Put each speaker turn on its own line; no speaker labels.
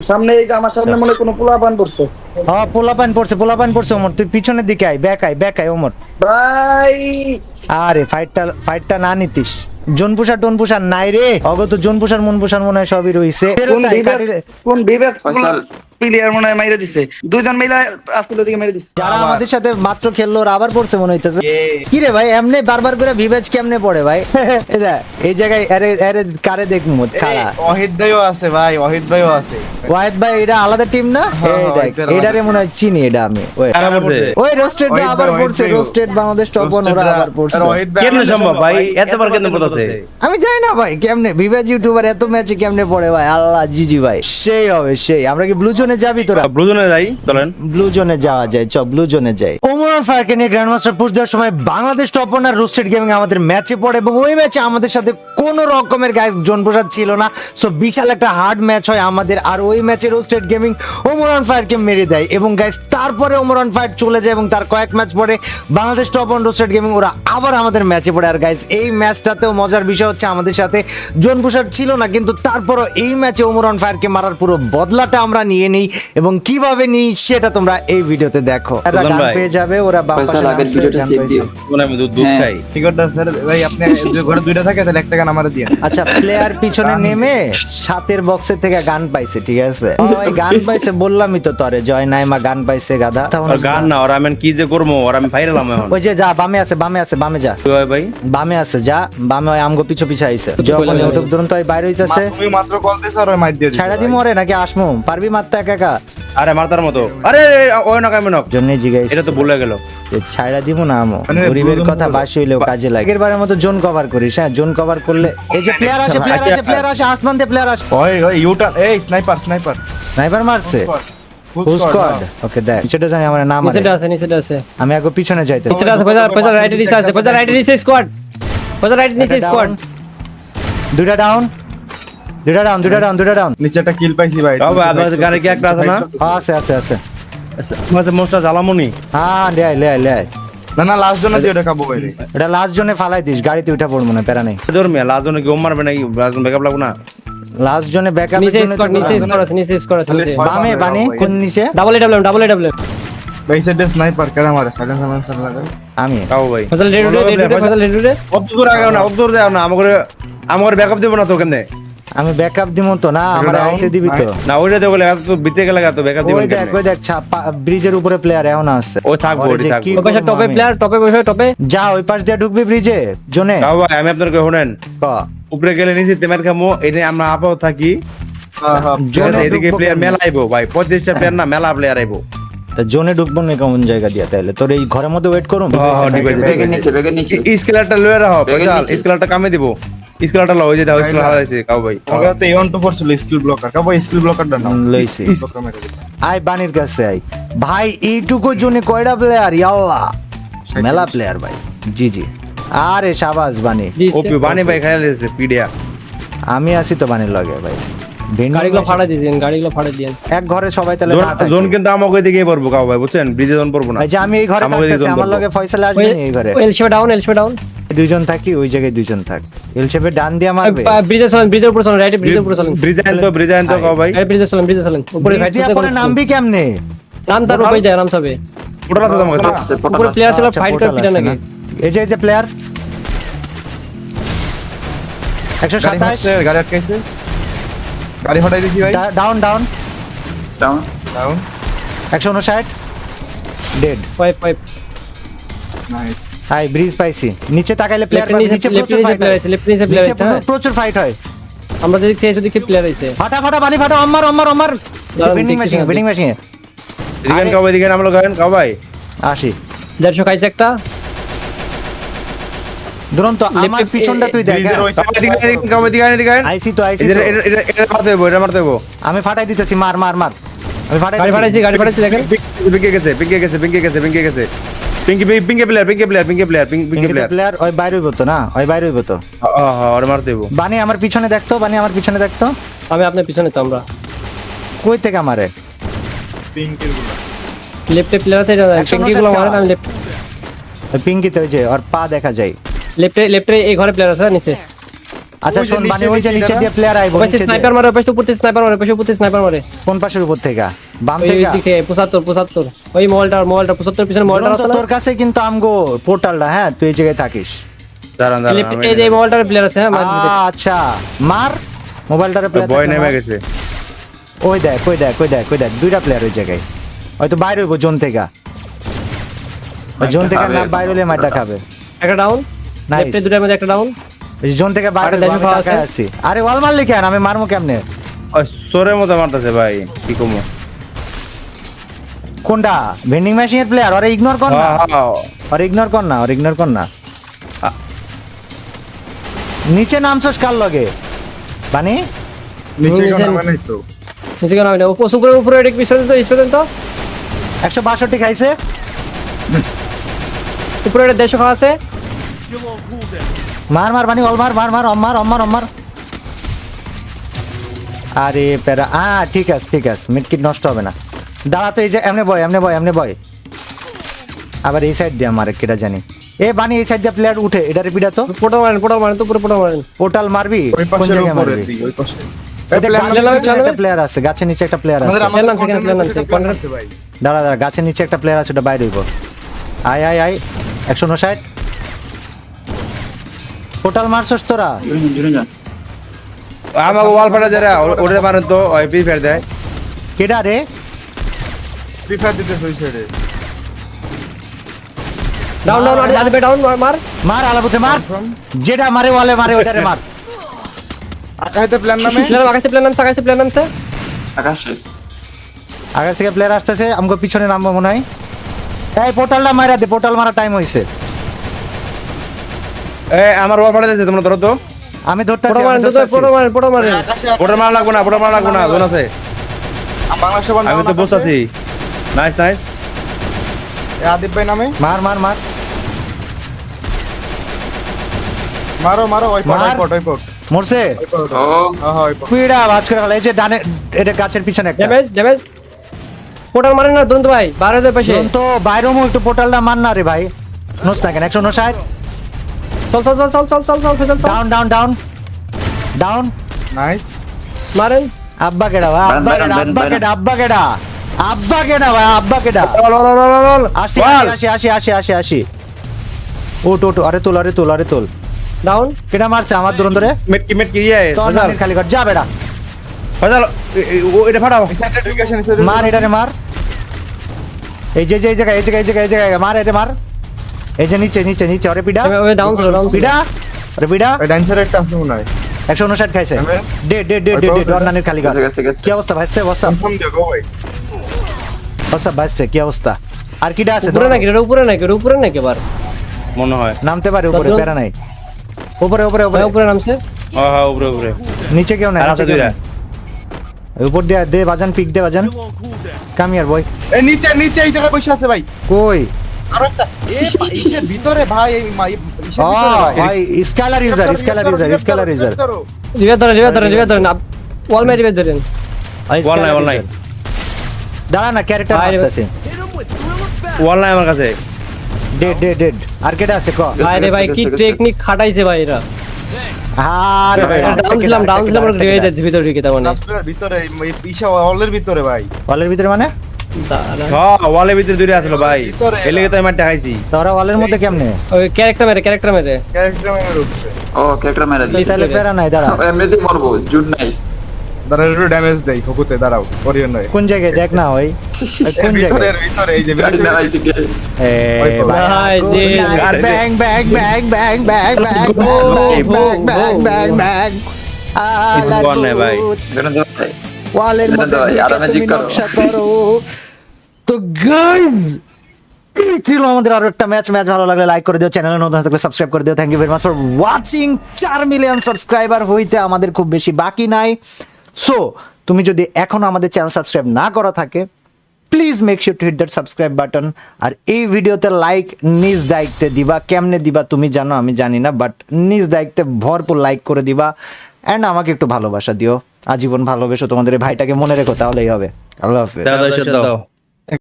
সামনে এই যে আমার সামনে মনে হয় কোনো পোলাপান পড়ছে।
হ্যাঁ পোলাপান পড়ছে ওমর, তুই পিছনের দিকে আয়, ব্যাক আয় ওমর।
ভাই
আরে ফাইটটা না নিতিস। জোনপুষার নাই রে, অগত জোনপুষার মনপুষার মনে হয় সবই রইছে।
কোন বিবেক প্লেয়ার মনে হয় মাইরে দিছে, দুইজন মিলে আসলে দিকে মেরে দিছে।
যারা আমাদের সাথে মাত্র খেললো ওরা আবার পড়ছে মনে হইতেছে। কি রে ভাই এমনি বারবার করে বিবেচ কেমনে পড়ে ভাই? এরা এই জায়গায় আরে কারে দেখমু খাড়া।
ওয়াহিদ ভাইও আছে ভাই, ওয়াহিদ ভাইও আছে।
ওয়াহিদ ভাই এটা আলাদা টিম না? এই দেখ এটারে মনে হয় চিনি এটা আমি। ওই রোস্টেড আবার পড়ছে, রোস্টেড বাংলাদেশ টপ 1 ওরা আবার পড়ছে।
কেমনে সম্ভব ভাই, এতবার কেমনে পড়ছে?
আমি জানি না ভাই কেমনে বিবেচ ইউটিউবার এত ম্যাচে কেমনে পড়ে ভাই। আল্লাহ জিজি ভাই সেই হবে সেই। আমরা কি ব্লু জোনে যাবি তোরা?
ব্লু জোনে যাই চলেন।
ব্লু জোনে যাওয়া যায়, চ ব্লু জোনে যাই। ওমর ফায়ারকে নিয়ে গ্র্যান্ডমাস্টার পুশ দেওয়ার সময় বাংলাদেশ টপ 1 আর রোস্টেড গেমিং আমাদের ম্যাচে পড়ে এবং ওই ম্যাচে আমাদের সাথে কোনো রকমের গাইস জোন প্রসাদ ছিল না। সো বিশাল একটা হার্ড ম্যাচ হয় আমাদের। আর ওই ম্যাচে রোস্টেড গেমিং ওমর ফায়ারকে মেরে দেয় এবং গাইস তারপরে ওমর ফায়ার চলে যায় এবং তার কয়েক ম্যাচ পরে বাংলাদেশ টপ 1 রোস্টেড গেমিং ওরা আবার আমাদের ম্যাচে পড়ে। আর গাইস এই ম্যাচটাতেও মজার বিষয় হচ্ছে আমাদের সাথে জোন প্রসাদ ছিল না, কিন্তু তারপরও এই ম্যাচে ওমর ফায়ারকে মারার পুরো বদলাটা আমরা নিয়ে নিই এবং কিভাবে নিই সেটা তোমরা এই ভিডিওতে দেখো। এরা গান পেয়ে যাবে, ওরা বাপাসে
আগের ভিডিওটা সেভ দিও।
কোন আমি দুধ খাই।
ঠিক আছে স্যার ভাই, আপনি ঘরে দুইটা থাকে তাহলে একটা গান আমারে দিয়ে।
আচ্ছা প্লেয়ার পিছনে নেমে সাতের বক্সের থেকে গান পাইছে, ঠিক আছে? ওই গান পাইছে বললামই তো তোরে, জয় নাইমা গান পাইছে গাধা।
আর গান না, আর আমি কি যে করবো, আর আমি ফাইরালাম এখন।
ওই যে যা বামে আছে বামে যা।
কি হয় ভাই?
বামে আছে যা, বামে ওই আমগো পিছে আইছে। যখন উঠুক ধরুন তো ওই বাইরে হইতাছে।
তুমি মাত্র কল দিছো আর ওই মাইর দিয়ে দিছো।
ছাড়া দি মরে নাকি আসমু? পারবি মারতে একা?
আরে মারতার মতো। আরে ওই না কামে নক।
জন্য জিগাইছ
এটা তো ভুলে গেল।
ছাড়া দিব না আমো।
মানে
গরিবের কথা বাসি হইলেও কাজে লাগে। এরবারের মতো জোন কভার করিস। হ্যাঁ জোন কভার করলে এই যে প্লেয়ার আসে আসমান দিয়ে প্লেয়ার আসে।
ওই ইউটার্ন, এই স্নাইপার
স্নাইপার মারছে। ফুল স্কোয়াড। ওকে দেখ পিছনে জানি আমার নাম আছে।
নিচেটা আছে
আমি আগে পিছনে যাইতে।
নিচেটা আছে, পয়সা রাইটে নিচে আছে, পয়সা রাইটে নিচে স্কোয়াড, পয়সা রাইটে নিচে স্কোয়াড।
দুইটা ডাউন।
নিচে একটা কিল পাইছি ভাই।
বাবা আপনাদের গাড়ি কি একটা আছে না?
আছে।
মাঝে মোস্টা জ্বালামনি।
হ্যাঁ লে আয়।
না লাস্ট জন্য দিয়ে ওটা খাবো ভাই।
এটা লাস্ট জোনে ফালাই দিস, গাড়িতে উঠা পড়বো না, প্যারা নেই।
ধর্মিয়া লাজনে কি ওম মারবে নাকি? লাজন ব্যাকআপ লাগবে না?
লাস্ট জোনে ব্যাকআপের
নিচে
জন্য
স্কোয়াড, নিচে স্কোয়াড আছে নিচে।
বামে বানি কোন নিচে?
Double A double.
ভাই সেটা স্নাইপার কেন মারে? সাইলেন্সার লাগা।
আমি
কাও ভাই।
পয়সা রেডি।
অবদূর আগে না, অবদূর যাও না। আমাকে ব্যাকআপ দেব না তো কেমনে?
আমি ব্যাকআপ দিব তো না, আমার আইতে দিবি তো।
না ওইটা দেবো এত তো বিতে গেলে তো ব্যাকআপ দেব
ওই দেখ ব্রিজের উপরে প্লেয়ার এখন আছে।
ও থাকবো,
ওরে যে কি
পয়সা
করবো
টপে
আমি?
প্লেয়ার, টপে বসে টপে।
যা ওই পাশ দিয়ে ঢুকবি ব্রিজে জোনে।
কাও ভাই আমি আপনাকে শুনেন,
ক
উপরে গেলে নিচে তেমার খামো, এটা আমরা আপাও থাকি।
জোনে
এদিকে
ঢুকবো
প্লেয়ার
কেমনে?
মেলা আইবো ভাই, 35টা প্লেয়ার না মেলা প্লেয়ার আইবো।
তা জোনে ঢুকবো না কোন জায়গা দিয়া? তাহলে তোর এই ঘরের মধ্যে ওয়েট করুম।
ব্যাগের নিচে
স্কেলারটা লয়ে রাখো,
ব্যাগের নিচে।
স্কেলারটা কামে দিব। স্কেলারটা লও, ওই যে দাও স্কেলার হারাইছে কাও ভাই।
আমাকে তো A1 to 4 ছিল স্কিল ব্লকার। কাবো স্কিল ব্লকারটা নাও।
লইছি।
ব্লকার মেরে দিছে।
আই বানির কাছে আই ভাই। এইটুকু জোনে কয়টা প্লেয়ার? ইয়াল্লাহ মেলা প্লেয়ার ভাই। জি আরে শাবাশ বানি।
ওপি বানি ভাই খেলা দিয়েছে পিডিয়া।
আমি আছি তো বানির লগে ভাই।
গাড়িগুলো ফাড়া দিয়েন।
এক ঘরে সবাই তাহলে না থাকে।
জোন কিন্তু আমাকে দিকেই পড়বো কাও ভাই, বুঝছেন? ব্রিজে জোন পড়বো না।
এই যে আমি এই ঘরে
আমাকে
থাকতেছি,
দুজন
আমার
বলবো।
লগে ফয়সাল আসবে না এই ঘরে।
এলশেপে ডাউন।
দুইজন থাকি, ওই জায়গায় দুইজন থাক। এলশেপে ডান দিয়ে মারবে।
ব্রিজের উপর চলেন, রাইটে ব্রিজের উপর চলেন।
ব্রিজে আনতো কাও ভাই।
ব্রিজে চলেন। উপরে ফাইট
দিয়ে পরে নামবি কেমনে?
নাম তার উপরে যায় আরাম হবে।
ওটা তো আমাকে
উপরে প্লেয়ার ছিল,
আচ্ছা,
ফাইট করে
পোর্টাল
পিটা
আছে
নাকি?
না? এই যে প্লেয়ার 127
গাড়ি আটকাইছে। গাড়ি হটাই দিছি ভাই।
Down
down.
159 dead.
Pipe
nice.
High bridge পাইছি। নিচে তাকাইলে প্লেয়ার পাবে। নিচে প্রচুর ফাইট হয়।
লেফট নিচে প্লেয়ার
নিচে
আছে।
প্রচুর ফাইট হয়।
আমরা যদি খেয়ে দেখি প্লেয়ার আছে।
ফাটা বানি ফাটা অম্মার বেন্ডিং মেশিন
দিগান কাও ভাই, দিগান আমরা গান কাও ভাই।
আসি
150 খাইছে একটা।
দুরন্ত আমার পিছনটা তুই দেখ।
কাও ভাই দিগান।
আইসি তো
এটা মারতে দেবো।
আমি ফাটাই দিতেছি, মার আমি ফাটাই
গাড়ি
দিতেছি।
ফাটাইছি দেখেন।
পিঙ্কে গেছে। পিঙ্কে প্লেয়ার।
প্লেয়ার ওই বাইরে হইব তো না? ওই বাইরে হইব তো।
ওরে মারতে দেবো।
বানি আমার পিছনে দেখতো,
আমি আপনার পিছনে তো আমরা।
কই থেকে আমারে?
পিঙ্কের গুলো।
লেফটে প্লেয়ার আছে, পিঙ্কি গুলো মারেন। আমি লেফট
ওই পিঙ্কিতে ওই যে ওর পা দেখা যায়।
লেফটে এই ঘরে প্লেয়ার আছে নিচে।
আচ্ছা
ওই যে
শোন বানি
নিচে
ওই যে
নিচে
নিচে
এটা
দিয়ে প্লেয়ার আইবো
ওপাশে
নিচে দিয়ে।
স্নাইপার মারে, ওপাশে উপরে স্নাইপার মারে, ওপাশে উপরে স্নাইপার মারে।
কোন পাশের উপর থেকে বাম
ওই
থেকে
দিক থেকে 75 ওই মলটার 75 পিছনে মলটার
দুরন্ত,
আছে না?
তোর কাছে কিন্তু আমগো পোর্টালটা, হ্যাঁ তুই এই জায়গায় থাকিস।
দাঁড়ান দাঁড়ান
লেফট এই যে মলটার প্লেয়ার আছে, হ্যাঁ মার দিতে।
আচ্ছা মার মোবাইলটারে প্লেয়ার
বয় নেমে গেছে।
ওই দেখ ওই দেখ ওই দেখ ওই দেখ দুইটা প্লেয়ার ওই জায়গায়, হয়তো বাইরে হইব জোন থেকে, ওই জোন থেকে না বাইরে হলে মারটা খাবে।
একটা ডাউন,
নাইস,
লেফটে দুটার মধ্যে একটা ডাউন।
জোন থেকে বাইরে
আরে
হইবো, আমি
দেখো আছে।
তাকায় আছি। আরে ওয়াল মারলি কেন, আমি মারমু কেমনে?
ওই সোরের মতো মারতেছে ভাই, কি কমো।
কোনটা ভেন্ডিং মেশিনের প্লেয়ার? ওরে ইগনোর কর না, ওরে ইগনোর কর না, ওরে ইগনোর কর না। নিচে নামছস কার লগে বানি?
নিচে
নিচে-
কোনো নামে নাই তো।
নিচে কেন হবে না? উপরে উপরে এটা পিছনে তো স্টুডেন্ট তো
162 খাইছে।
উপরে এটা 150 খাওয়া আছে।
মার মার বানি, অল মার মার মার অম্মার অম্মার অম্মার। আরে প্যারা, ঠিক আছে ঠিক আছে, মিডকিট নষ্ট হবে না। দাঁড়া তো, এই যে এমনে বয় এমনে বয় এমনে বয়। আবার এই সাইড দিয়ে মারে কেটা জানি। এ বানি এই সাইড দিয়ে প্লেয়ার উঠে, এটারে পিডা তো।
পোর্টাল মারেন তো পুরো পোর্টাল মারেন।
পোর্টাল মারবি
ওই
কোন
পাশের
জায়গায়
উপরের
মারবি?
দিকে, ওই পাশে।
এই দেখ,
প্ল্যান
গাছের
নামে,
নিচে
প্ল্যান
একটা
নামে।
প্লেয়ার আছে, গাছের নিচে একটা প্লেয়ার আছে।
আমাদের
প্ল্যান নামছে,
আমাদের
প্ল্যান নামছে,
content
content-
আছে ভাই।
দাঁড়া দাঁড়া, গাছের নিচে একটা প্লেয়ার আছে, ওটা বাইরে হইব। আয় আয় আয়, 159। পোর্টাল মারছস তোরা?
জুড়ে যান
আমাকে ওয়াল ফাটা যারা ওরে মারেন তো, ওই ফ্রি ফায়ার দেয়।
কেডা রে?
ফ্রি ফায়ার দিতেছে ওই সাইডে।
ডাউন ডাউন আরে ডাউন মার।
মার আলাপুতে মার, যেটা মারে ওয়ালে মারে ওটারে মার।
আকাইতে প্ল্যান নামে
আকাশে প্ল্যান নামছে।
আকাশে
আগের থেকে প্লেয়ার আসতেছে, আমগো পিছনে নামবো মনে হয়। এই পোর্টালটা মারা দে, পোর্টাল মারা টাইম হইছে।
আমার ওয়াল ফাটা যাচ্ছে, তোমরা ধরো তো।
আমি ধরতাছি,
পোর্টাল
আমি
মারেন তো
ধরতাছি।
পোর্টাল মারেন।
আকাশে
ওটা মারা লাগবো না, ওটা মারা লাগবো না, জোন আছে।
বাংলাদেশে
আমি তো বসতেছি। Nice nice.
আদিব ভাই নামে
মার মার মার
মারো মারো ওই পট
মার।
ওই পট
মরছে।
ও
হ্যাঁ ওই পট।
পিড়া ভাজ করে ফেলা। এই যে ডানে, এটা গাছের পিছনে একটা।
ড্যামেজ পোর্টাল মারেন না দুরন্ত ভাই, বাইরে দে পাশে।
তো বাইরমু একটু, পোর্টালটা মান না রে ভাই। নোস না কেন? 159।
চল ফেজাল চল।
Down down down down.
Nice
মারেন।
আব্বা কেডা ভাই? আব্বা
বাইরন,
কেডা?
বাইরন,
আব্বা
বাইরন।
কেডা? আব্বা কেডা? আব্বা কেডা ভাই? আব্বা কেডা? আসি আসি আসি আসি আসি আসি। ওট ওট, আরে তোল আরে তোল আরে তোল।
ডাউন।
কেডা মারছে আমার দুরন্ত রে?
মেট কি ইয়ে
তোর
ফজল
নামের খালি কর, যা বেড়া।
ফজল ও এটা ফাটাও।
এই সাইডে ঢুকে আসেন
মার এটারে মার। এই যে এই জায়গায় এই জায়গায় এই জায়গায় এই জায়গায় মার, এটা মার। এই যে নিচে নিচে নিচে, আরে পিডা
ওই ডাউন ছিল
পিডা, আরে পিডা।
ওই ডান্সার একটা আছে মনে হয়
159 খাইছে। ডে ডে ডে ডে ডে, ওর নামের খালি কর।
গেছে গেছে গেছে
কি অবস্থা ভাইস্তে? বসা
কনফার্ম দিও গো ভাই
বসা ভাইস্তে, কি অবস্থা? আর কিডা আছে?
উপরে নাকি এটা উপরে নাকি এবার?
মনে হয়।
নামতে পারে উপরে,
কতজন?
প্যারা নাই। উপরে উপরে উপরে,
উপরে নামছে।
হ্যাঁ হ্যাঁ, উপরে উপরে।
নিচে কেউ নাই,
আর
নিচে
আছে
কেউ
দুইটা।
নাই। উপর দিয়ে দে বাজান, পিক দে বাজান। কাম হিয়ার বয়।
এই নিচে নিচে এই জায়গায় বসে আছে ভাই
কই?
আর একটা ইসের ভিতরে ভাই এই ইসের
ও
ভিতরে ভাই।
ভাই, scalar user scalar user scalar user.
River ধরেন ওয়াল মে রিভার ধরেন।
Wall নাই, wall নাই।
দাঁড়া না, ক্যারেক্টার
বাইরে
মারতেছে।
ওয়াল নাই আমার কাছে।
Dead dead dead. আর কেডা আছে ক?
আরে ভাই কি
গেছে।
টেকনিক খাটাইছে ভাই এরা।
আরে ভাই,
ডাউন ছিলাম রিভার দিতে ভিতর ঢুকে তার মানে।
রাস্তার ভিতরে এই ইসা হলের ভিতরে ভাই
ওয়ালের ভিতরে মানে?
হ্যাঁ, ওয়ালের ভিতরে দুইটা আছিল ভাই।
ভিতরে
এলে তো আমি দেখাইছি।
তোরা ওয়ালের মধ্যে কেমনে?
ওই ক্যারেক্টার মেরে
ক্যারেক্টার মেমে রুখছে
ও ক্যারেক্টার মেরে
এই
দিয়েছে
তাহলে প্যারা নাই, দাঁড়া।
এমনিতে মরবো, জুট নাই।
দাঁড়া একটু ড্যামেজ দেই ফকুতে দাঁড়াও ওরিয়ন নয়
কোন জায়গায় দেখ না ওই? কোন জায়গায়?
ভিতরে এই যে
গাড়ি নামাইছি কে?
এই ভাই,
ভাই, যে
ব্যাং ব্যাং ব্যাং ব্যাং ব্যাং ব্যাং ব্যাং ব্যাং ব্যাং ব্যাং।
কিছু করার নাই ভাই।
বেরোন দাও ভাই।
ওয়ালের
বেরোন
মধ্যে
দাও ভাই, আরো
তুমি
ম্যাজিক করো।
নকশা করো। তো গাইস, এই ছিল আমাদের আরো একটা ম্যাচ ভালো লাগলে লাইক করে দিও, চ্যানেলে নতুন থাকলে সাবস্ক্রাইব করে দিও। Thank you very much for watching. 4 million subscriber হইতে আমাদের খুব বেশি বাকি নাই। সো তুমি যদি এখনো আমাদের চ্যানেল সাবস্ক্রাইব না করা থাকে, please make sure to hit that subscribe button. আর এই ভিডিওতে লাইক নিজ দায়িত্বে দিবা। কেমনে দিবা তুমি জানো, আমি জানি না, বাট নিজ দায়িত্বে ভরপুর লাইক করে দিবা। অ্যান্ড আমাকে একটু ভালোবাসা দিও, আজীবন ভালোবেসো। তোমাদের এই ভাইটাকে মনে রেখো, তাহলেই হবে। আল্লাহ হাফেজ।
দাও দাও দাও।